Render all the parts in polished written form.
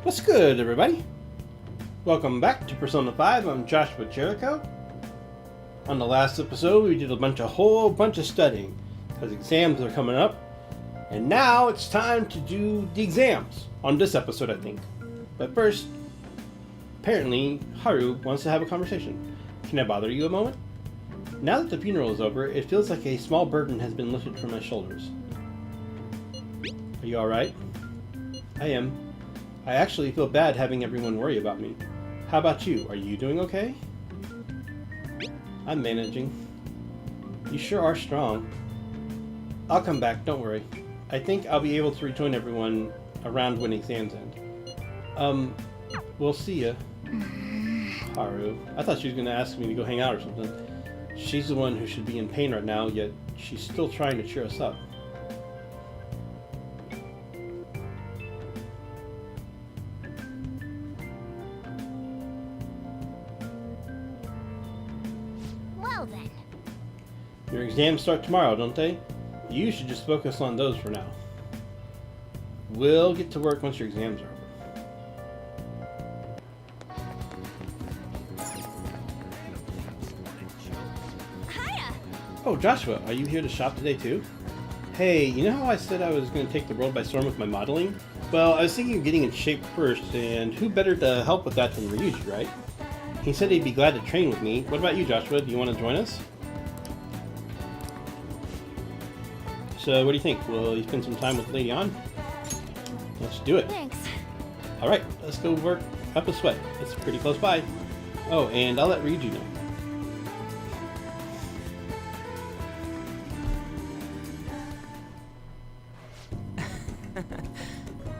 What's good, everybody? Welcome back to Persona 5. I'm Joshua Jericho. On the last episode, we did a whole bunch of studying because exams are coming up, and now it's time to do the exams on this episode, I think. But first, apparently, Haru wants to have a conversation. Can I bother you a moment? Now that the funeral is over, it feels like a small burden has been lifted from my shoulders. Are you alright? I am. I actually feel bad having everyone worry about me. How about you? Are you doing okay? I'm managing. You sure are strong. I'll come back, don't worry. I think I'll be able to rejoin everyone around when exams end. We'll see ya. Haru. I thought she was going to ask me to go hang out or something. She's the one who should be in pain right now, yet she's still trying to cheer us up. Well then. Your exams start tomorrow, don't they? You should just focus on those for now. We'll get to work once your exams are over. Oh, Joshua, are you here to shop today too? Hey, you know how I said I was going to take the world by storm with my modeling? Well, I was thinking of getting in shape first, and who better to help with that than Ryuji, right? He said he'd be glad to train with me. What about you, Joshua? Do you want to join us? So, what do you think? Will you spend some time with Lady On? Let's do it. Thanks. Alright, let's go work up a sweat. It's pretty close by. Oh, and I'll let Ryuji know.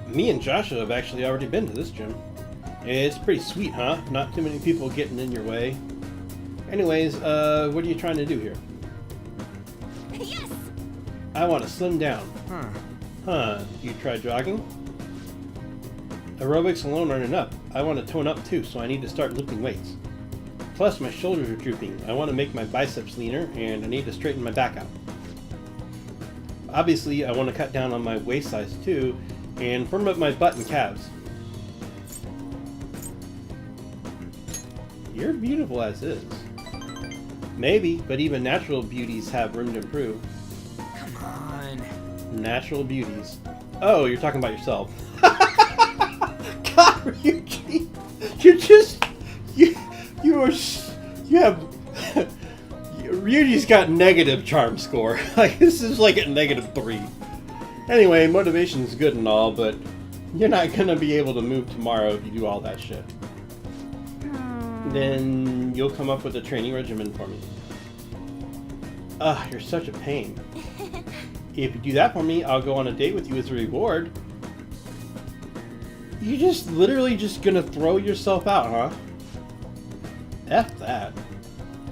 Me and Joshua have actually already been to this gym. It's pretty sweet, huh? Not too many people getting in your way. Anyways, what are you trying to do here? Yes! I want to slim down. Huh, you try jogging? Aerobics alone aren't enough. I want to tone up too, so I need to start lifting weights. Plus, my shoulders are drooping. I want to make my biceps leaner, and I need to straighten my back out. Obviously, I want to cut down on my waist size too, and firm up my butt and calves. You're beautiful as is. Maybe, but even natural beauties have room to improve. Come on. Natural beauties. Oh, you're talking about yourself. God, Ryuji, you have Ryuji's got negative charm score. Like, this is like at -3. Anyway, motivation's good and all, but you're not gonna be able to move tomorrow if you do all that shit. Then you'll come up with a training regimen for me. Ugh, you're such a pain. If you do that for me, I'll go on a date with you as a reward. You just literally just gonna throw yourself out, huh? F that.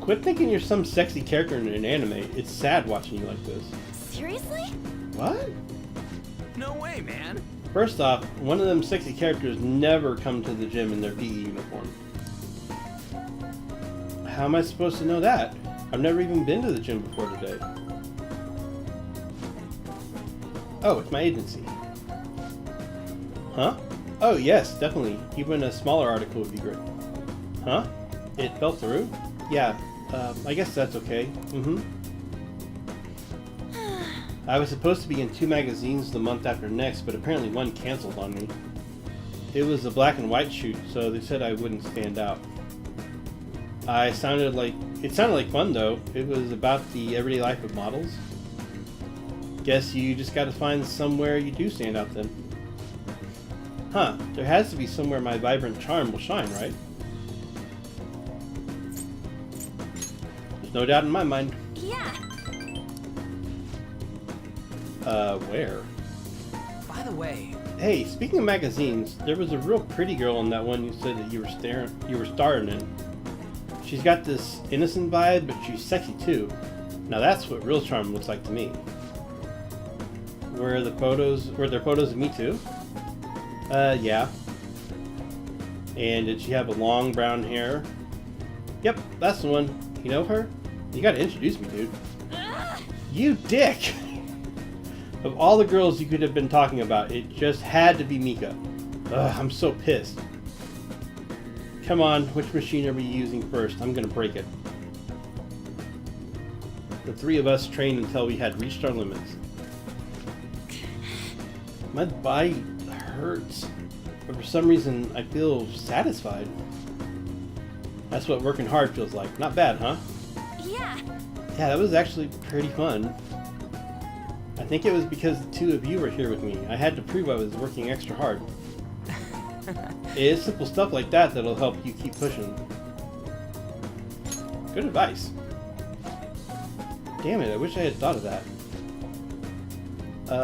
Quit thinking you're some sexy character in an anime. It's sad watching you like this. Seriously? What? No way, man. First off, one of them sexy characters never come to the gym in their PE uniform. How am I supposed to know that? I've never even been to the gym before today. Oh, it's my agency. Huh? Oh yes, definitely. Even a smaller article would be great. Huh? It fell through? Yeah, I guess that's okay. I was supposed to be in 2 magazines the month after next, but apparently one canceled on me. It was a black and white shoot, so they said I wouldn't stand out. It sounded like fun though. It was about the everyday life of models. Guess you just gotta find somewhere you do stand out then. Huh, there has to be somewhere my vibrant charm will shine, right? There's no doubt in my mind. Yeah. Where? By the way, Hey, speaking of magazines, there was a real pretty girl in that one you said that you were starring in. She's got this innocent vibe, but she's sexy too. Now that's what real charm looks like to me. Were there photos of me too? Yeah. And did she have a long brown hair? Yep, that's the one. You know her? You gotta introduce me, dude. You dick! Of all the girls you could have been talking about, it just had to be Mika. Ugh, I'm so pissed. Come on, which machine are we using first? I'm gonna break it. The three of us trained until we had reached our limits. My body hurts, but for some reason I feel satisfied. That's what working hard feels like. Not bad, huh? Yeah. Yeah, that was actually pretty fun. I think it was because the two of you were here with me. I had to prove I was working extra hard. It is simple stuff like that that'll help you keep pushing. Good advice. Damn it, I wish I had thought of that.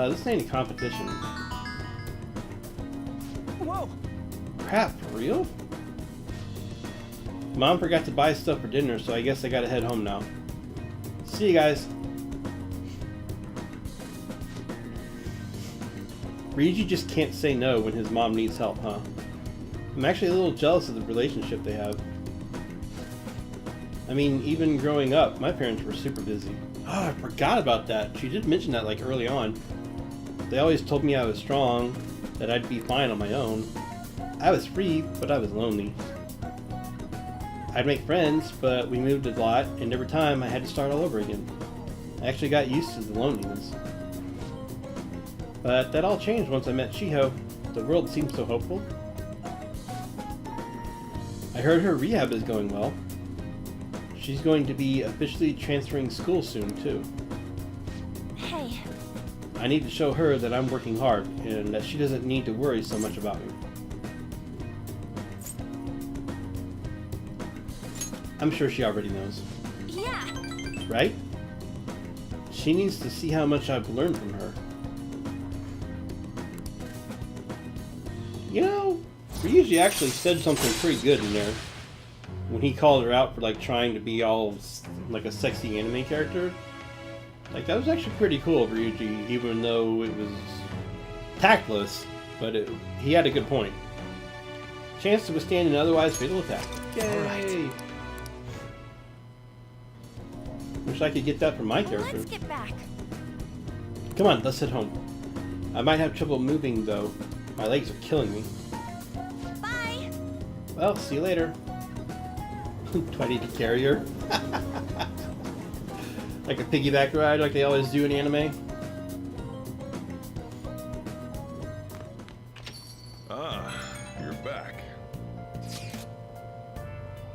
This ain't a competition. Whoa! Crap, for real? Mom forgot to buy stuff for dinner, so I guess I gotta head home now. See you guys. Ryuji just can't say no when his mom needs help, huh? I'm actually a little jealous of the relationship they have. I mean, even growing up, my parents were super busy. Oh, I forgot about that. She did mention that like early on. They always told me I was strong, that I'd be fine on my own. I was free, but I was lonely. I'd make friends, but we moved a lot, and every time I had to start all over again. I actually got used to the loneliness. But that all changed once I met Shiho. The world seemed so hopeful. I heard her rehab is going well. She's going to be officially transferring school soon, too. Hey. I need to show her that I'm working hard, and that she doesn't need to worry so much about me. I'm sure she already knows. Yeah. Right? She needs to see how much I've learned from her. You know, Ryuji actually said something pretty good in there. When he called her out for like trying to be all like a sexy anime character. Like that was actually pretty cool of Ryuji, even though it was tactless, but he had a good point. Chance to withstand an otherwise fatal attack. Yay! All right. Wish I could get that from my Well, character. let's get back. Come on, let's head home. I might have trouble moving though. My legs are killing me. Bye. Well, see you later. Do I need to carry her? Like a piggyback ride like they always do in anime? Ah, you're back.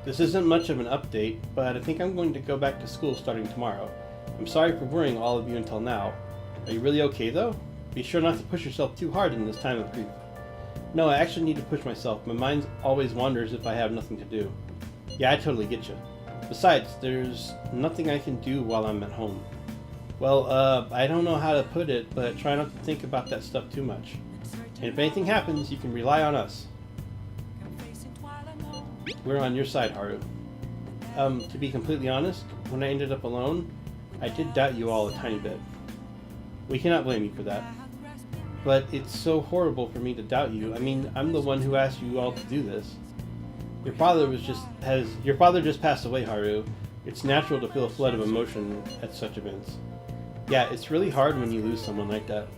This isn't much of an update, but I think I'm going to go back to school starting tomorrow. I'm sorry for worrying all of you until now. Are you really okay though? Be sure not to push yourself too hard in this time of grief. No, I actually need to push myself. My mind always wanders if I have nothing to do. Yeah, I totally get you. Besides, there's nothing I can do while I'm at home. Well, I don't know how to put it, but try not to think about that stuff too much. And if anything happens, you can rely on us. We're on your side, Haru. To be completely honest, when I ended up alone, I did doubt you all a tiny bit. We cannot blame you for that. But it's so horrible for me to doubt you. I mean, I'm the one who asked you all to do this. Your father just passed away, Haru. It's natural to feel a flood of emotion at such events. Yeah, it's really hard when you lose someone like that.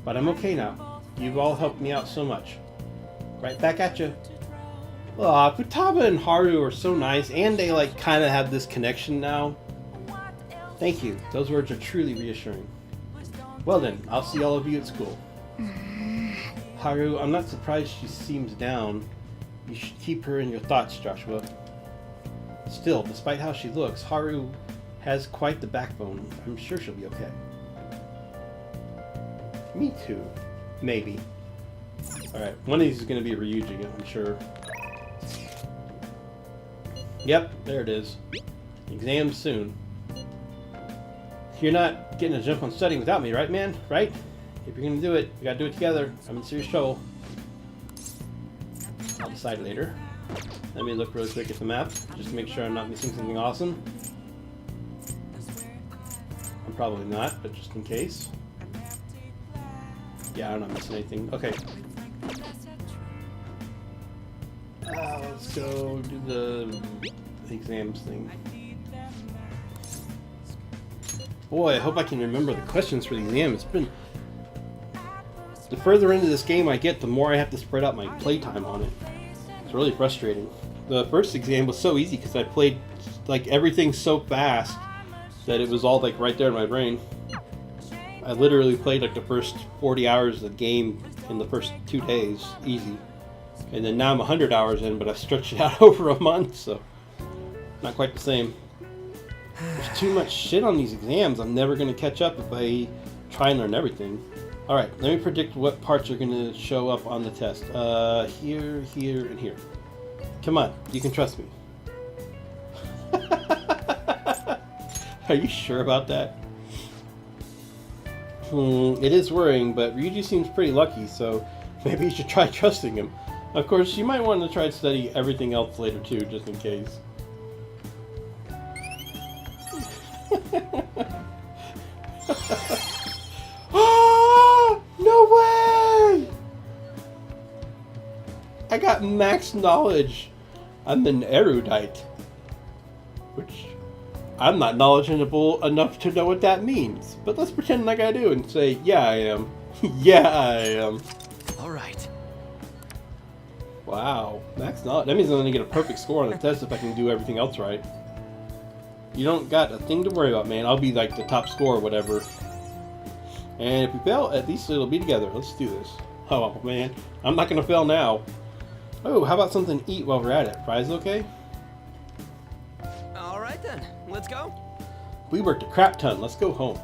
But I'm okay now. You've all helped me out so much. Right back at you. Aw, Futaba and Haru are so nice, and they like kind of have this connection now. Thank you. Those words are truly reassuring. Well then, I'll see all of you at school. Haru, I'm not surprised she seems down. You should keep her in your thoughts, Joshua. Still, despite how she looks, Haru has quite the backbone. I'm sure she'll be okay. Me too. Maybe. Alright, one of these is going to be Ryuji, I'm sure. Yep, there it is. Exam soon. You're not getting a jump on studying without me, right, man? Right? If you're gonna do it, we gotta do it together. I'm in serious trouble. I'll decide later. Let me look really quick at the map, just to make sure I'm not missing something awesome. I'm probably not, but just in case. Yeah, I'm not missing anything. Okay. Let's go do the exams thing. Boy, I hope I can remember the questions for the exam. It's been... The further into this game I get, the more I have to spread out my playtime on it. It's really frustrating. The first exam was so easy because I played like everything so fast that it was all like right there in my brain. I literally played like the first 40 hours of the game in the first 2 days, easy. And then now I'm 100 hours in, but I stretched it out over a month, so not quite the same. There's too much shit on these exams. I'm never going to catch up if I try and learn everything. Alright, let me predict what parts are going to show up on the test. Here, here, and here. Come on, you can trust me. Are you sure about that? It is worrying, but Ryuji seems pretty lucky, so maybe you should try trusting him. Of course, you might want to try to study everything else later too, just in case. Oh, no way! I got max knowledge. I'm an erudite. Which, I'm not knowledgeable enough to know what that means. But let's pretend like I do and say, yeah, I am. Yeah, I am. Alright. Wow, max knowledge. That means I'm going to get a perfect score on the test if I can do everything else right. You don't got a thing to worry about, man. I'll be like the top score or whatever. And if we fail, at least it'll be together. Let's do this. Oh, man. I'm not going to fail now. Oh, how about something to eat while we're at it? Fries okay? Alright then, let's go. We worked a crap ton. Let's go home.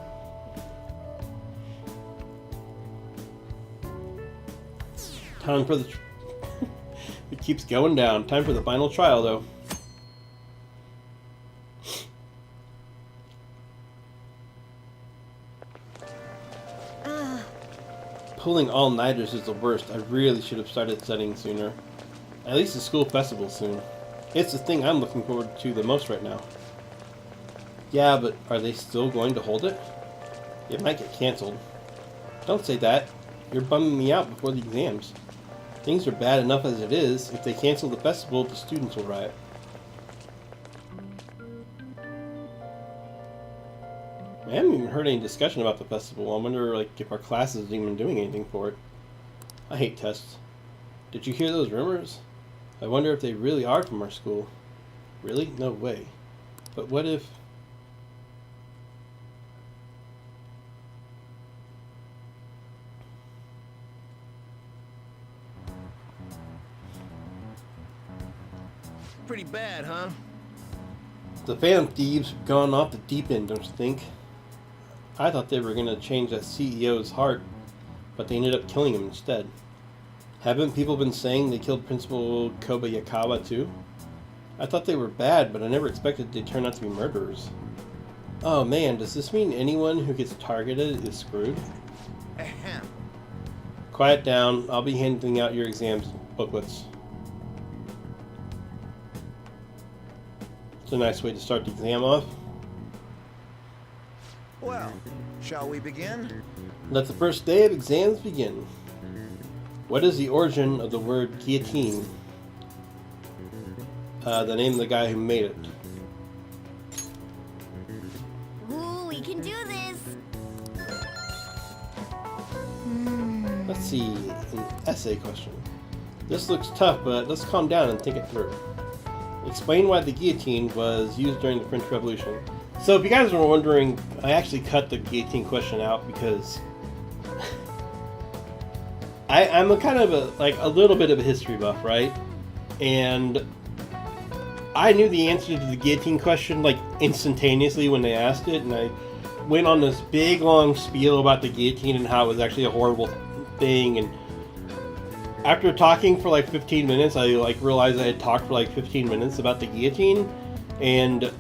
Time for the... It keeps going down. Time for the final trial, though. Pulling all-nighters is the worst. I really should have started studying sooner. At least the school festival soon. It's the thing I'm looking forward to the most right now. Yeah, but are they still going to hold it? It might get cancelled. Don't say that. You're bumming me out before the exams. Things are bad enough as it is. If they cancel the festival, the students will riot. I haven't even heard any discussion about the festival. I wonder like if our class is even doing anything for it. I hate tests. Did you hear those rumors? I wonder if they really are from our school. Really? No way. But what if... Pretty bad, huh? The Phantom Thieves have gone off the deep end, don't you think? I thought they were going to change that CEO's heart, but they ended up killing him instead. Haven't people been saying they killed Principal Kobayakawa too? I thought they were bad, but I never expected they'd turn out to be murderers. Oh man, does this mean anyone who gets targeted is screwed? Ahem. Quiet down, I'll be handing out your exams booklets. It's a nice way to start the exam off. Well, shall we begin? Let the first day of exams begin. What is the origin of the word guillotine? The name of the guy who made it. Ooh, we can do this. Let's see, an essay question. This looks tough, but let's calm down and think it through. Explain why the guillotine was used during the French Revolution. So if you guys were wondering, I actually cut the guillotine question out because I'm a kind of a little bit of a history buff, right? And I knew the answer to the guillotine question like instantaneously when they asked it, and I went on this big long spiel about the guillotine and how it was actually a horrible thing. And after talking for like 15 minutes, I realized I had talked for like 15 minutes about the guillotine, and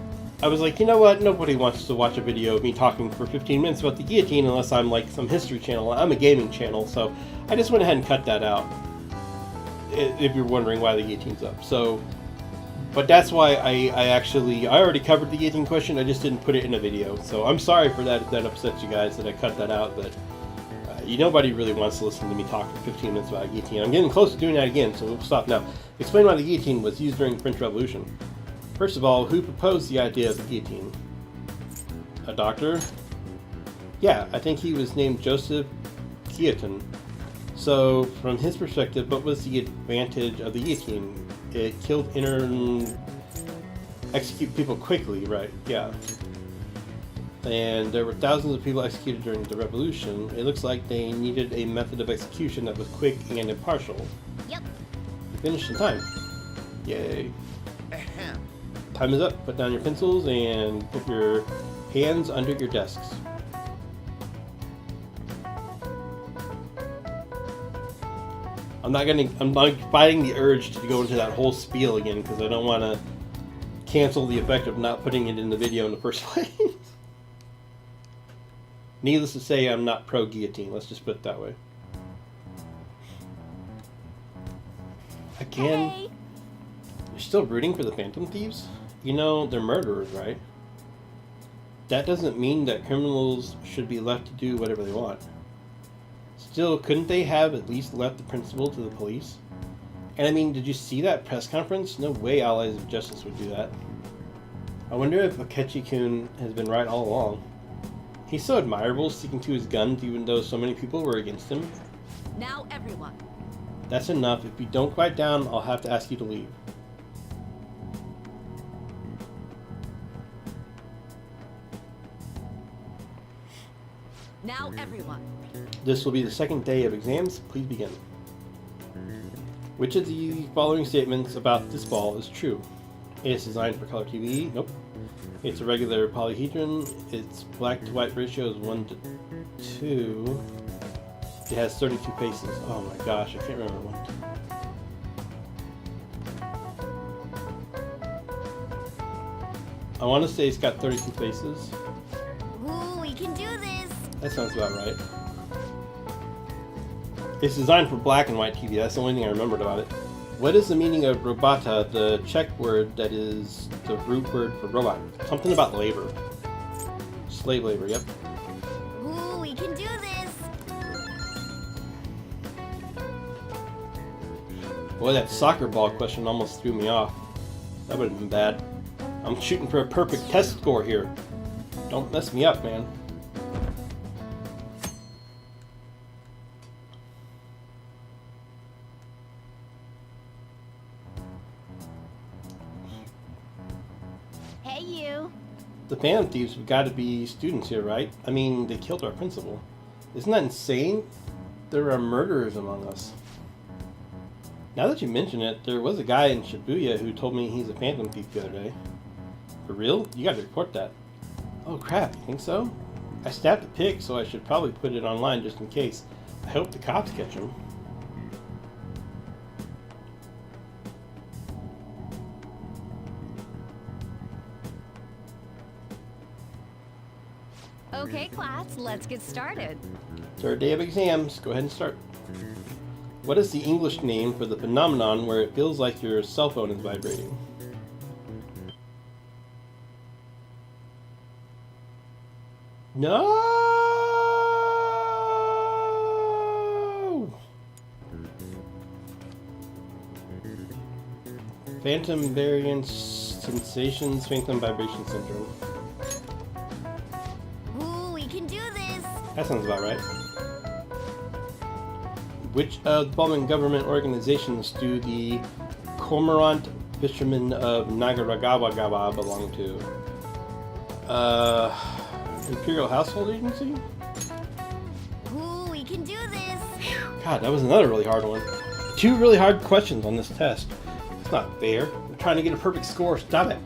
I was like, you know what? Nobody wants to watch a video of me talking for 15 minutes about the guillotine unless I'm like some history channel. I'm a gaming channel, so I just went ahead and cut that out. If you're wondering why the guillotine's up. So, but that's why I already covered the guillotine question. I just didn't put it in a video. So I'm sorry for that if that upsets you guys that I cut that out. But nobody really wants to listen to me talk for 15 minutes about guillotine. I'm getting close to doing that again, so we'll stop now. Explain why the guillotine was used during the French Revolution. First of all, who proposed the idea of the guillotine? A doctor? Yeah, I think he was named Joseph Guillotin. So, from his perspective, what was the advantage of the guillotine? It killed execute people quickly, right? Yeah. And there were thousands of people executed during the revolution. It looks like they needed a method of execution that was quick and impartial. Yep. You finished in time. Yay. Ahem. Time is up. Put down your pencils and put your hands under your desks. I'm not fighting the urge to go into that whole spiel again because I don't want to cancel the effect of not putting it in the video in the first place. Needless to say, I'm not pro guillotine. Let's just put it that way. Again, Hey. you're still rooting for the Phantom Thieves? You know, they're murderers, right? That doesn't mean that criminals should be left to do whatever they want. Still, couldn't they have at least left the principal to the police? And I mean, did you see that press conference? No way Allies of Justice would do that. I wonder if Akechi-kun has been right all along. He's so admirable, sticking to his guns even though so many people were against him. Now everyone. That's enough. If you don't quiet down, I'll have to ask you to leave. Now everyone. This will be the second day of exams. Please begin. Which of the following statements about this ball is true? It's designed for color TV. Nope. It's a regular polyhedron. Its black to white ratio is 1 to 2. It has 32 faces. Oh my gosh, I can't remember one. I want to say it's got 32 faces. Ooh, we can do this. That sounds about right. It's designed for black and white TV. That's the only thing I remembered about it. What is the meaning of robota, the Czech word that is the root word for robot? Something about labor. Slave labor, yep. Ooh, we can do this. Boy, that soccer ball question almost threw me off. That would have been bad. I'm shooting for a perfect test score here. Don't mess me up, man. Hey, you. The Phantom Thieves have got to be students here, right? I mean, they killed our principal. Isn't that insane? There are murderers among us. Now that you mention it, there was a guy in Shibuya who told me he's a Phantom Thief the other day. For real? You gotta report that. Oh crap, you think so? I snapped a pic, so I should probably put it online just in case. I hope the cops catch him. Okay, class, let's get started. Third day of exams. Go ahead and start. What is the English name for the phenomenon where it feels like your cell phone is vibrating? No! Phantom variance sensations, phantom vibration syndrome. Ooh, we can do this. That sounds about right. Which of the following government organizations do the Cormorant Fishermen of Nagaragawa belong to? Imperial Household Agency? Ooh, we can do this. God, that was another really hard one. 2 really hard questions on this test. It's not fair. I'm trying to get a perfect score. Stop it.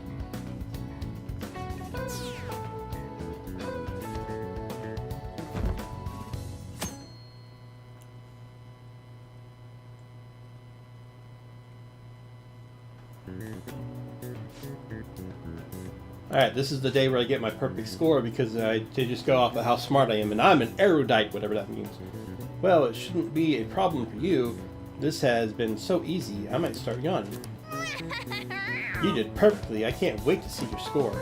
Alright, this is the day where I get my perfect score because they just go off of how smart I am, and I'm an erudite, whatever that means. Well, it shouldn't be a problem for you. This has been so easy, I might start yawning. You did perfectly. I can't wait to see your score.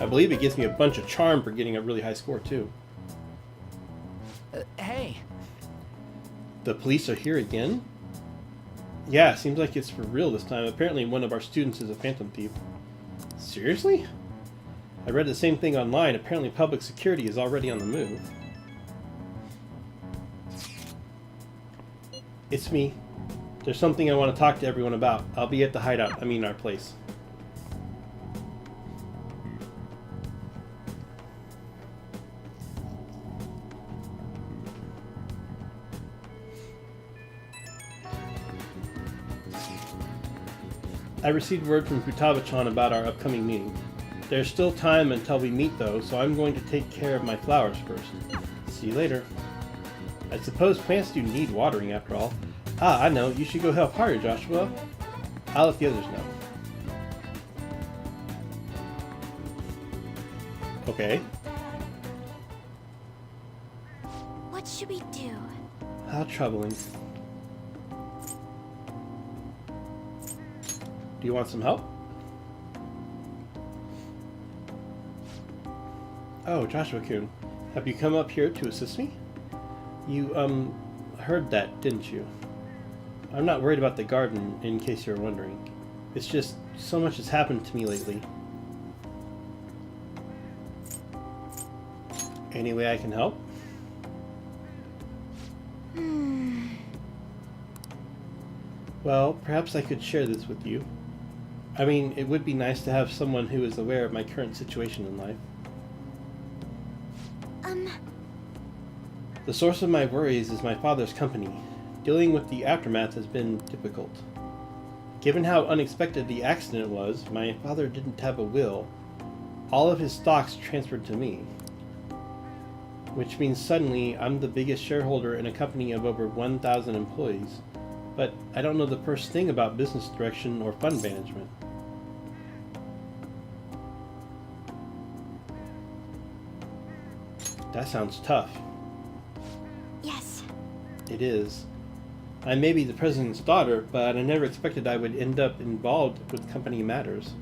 I believe it gives me a bunch of charm for getting a really high score, too. Hey. The police are here again? Yeah, seems like it's for real this time. Apparently one of our students is a Phantom Thief. Seriously? I read the same thing online. Apparently public security is already on the move. It's me. There's something I want to talk to everyone about. I'll be at the hideout. I mean our place. I received word from Futaba-chan about our upcoming meeting. There's still time until we meet though, so I'm going to take care of my flowers first. See you later. I suppose plants do need watering after all. Ah, I know. You should go help Haru, Joshua. I'll let the others know. Okay. What should we do? How troubling. Do you want some help? Oh, Joshua-kun. Have you come up here to assist me? You, heard that, didn't you? I'm not worried about the garden, in case you're wondering. It's just, so much has happened to me lately. Any way I can help? Well, perhaps I could share this with you. I mean, it would be nice to have someone who is aware of my current situation in life. The source of my worries is my father's company. Dealing with the aftermath has been difficult. Given how unexpected the accident was, my father didn't have a will. All of his stocks transferred to me. Which means suddenly I'm the biggest shareholder in a company of over 1,000 employees. But I don't know the first thing about business direction or fund management. That sounds tough. Yes. It is. I may be the president's daughter, but I never expected I would end up involved with company matters.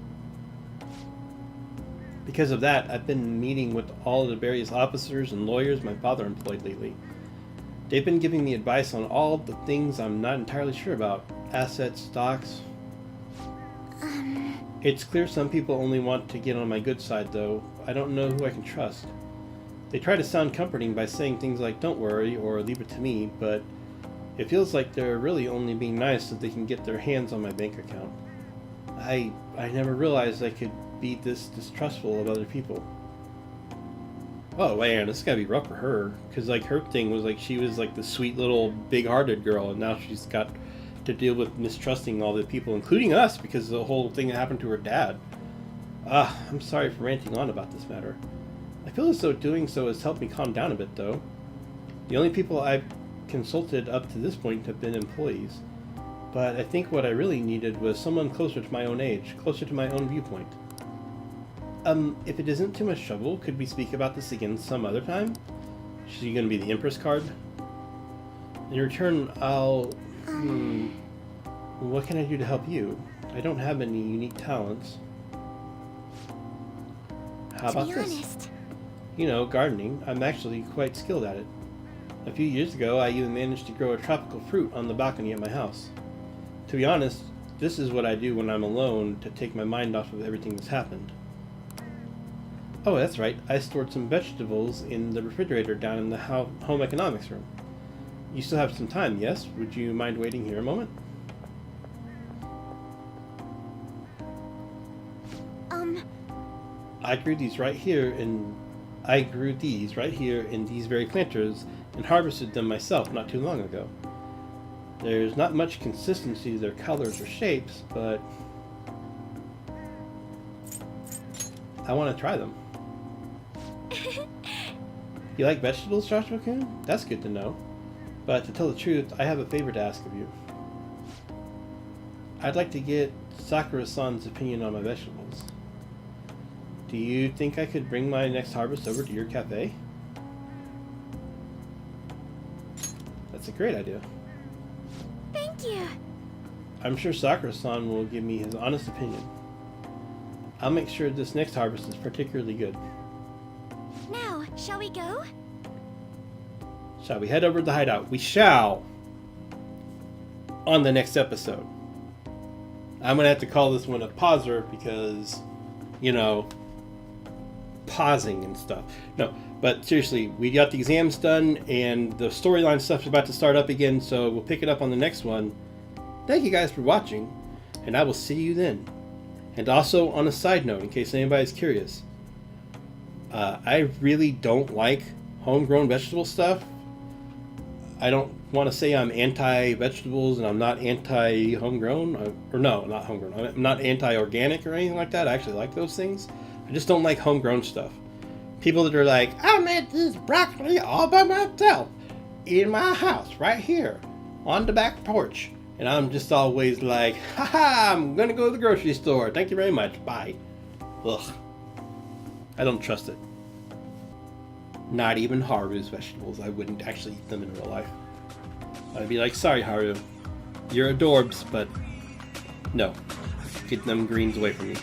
Because of that, I've been meeting with all the various officers and lawyers my father employed lately. They've been giving me advice on all the things I'm not entirely sure about. Assets, stocks. It's clear some people only want to get on my good side, though. I don't know who I can trust. They try to sound comforting by saying things like, don't worry, or leave it to me, but it feels like they're really only being nice so they can get their hands on my bank account. I never realized I could be this distrustful of other people. Oh man, this is gotta be rough for her, because like her thing was like she was like the sweet little big-hearted girl, and now she's got to deal with mistrusting all the people, including us, because of the whole thing that happened to her dad. I'm sorry for ranting on about this matter. I feel as though doing so has helped me calm down a bit, though. The only people I've consulted up to this point have been employees, but I think what I really needed was someone closer to my own age, closer to my own viewpoint. If it isn't too much trouble, could we speak about this again some other time? Is she gonna be the Empress card? In return, I'll... What can I do to help you? I don't have any unique talents. How about this? Honest. You know, gardening. I'm actually quite skilled at it. A few years ago, I even managed to grow a tropical fruit on the balcony at my house. To be honest, this is what I do when I'm alone to take my mind off of everything that's happened. Oh, that's right. I stored some vegetables in the refrigerator down in the home economics room. You still have some time, yes? Would you mind waiting here a moment? I grew these right here in these very planters and harvested them myself not too long ago. There's not much consistency to their colors or shapes, but I want to try them. You like vegetables, Joshua-kun? That's good to know. But to tell the truth, I have a favor to ask of you. I'd like to get Sakura-san's opinion on my vegetables. Do you think I could bring my next harvest over to your cafe? That's a great idea. Thank you. I'm sure Sakura-san will give me his honest opinion. I'll make sure this next harvest is particularly good. Now, shall we go? Shall we head over to the hideout? We shall! On the next episode. I'm going to have to call this one a pauser because, you know, pausing and stuff. No, but seriously, we got the exams done and the storyline stuff is about to start up again, so we'll pick it up on the next one. Thank you guys for watching, and I will see you then. And also, on a side note, in case anybody's curious, I really don't like homegrown vegetable stuff. I don't want to say I'm anti-vegetables and I'm not anti-homegrown, or no, not homegrown. I'm not anti-organic or anything like that. I actually like those things. I just don't like homegrown stuff. People that are like, I made this broccoli all by myself in my house right here on the back porch. And I'm just always like, haha, I'm going to go to the grocery store. Thank you very much. Bye. Ugh. I don't trust it. Not even Haru's vegetables. I wouldn't actually eat them in real life. I'd be like, sorry, Haru. You're adorbs, but no. Get them greens away from me.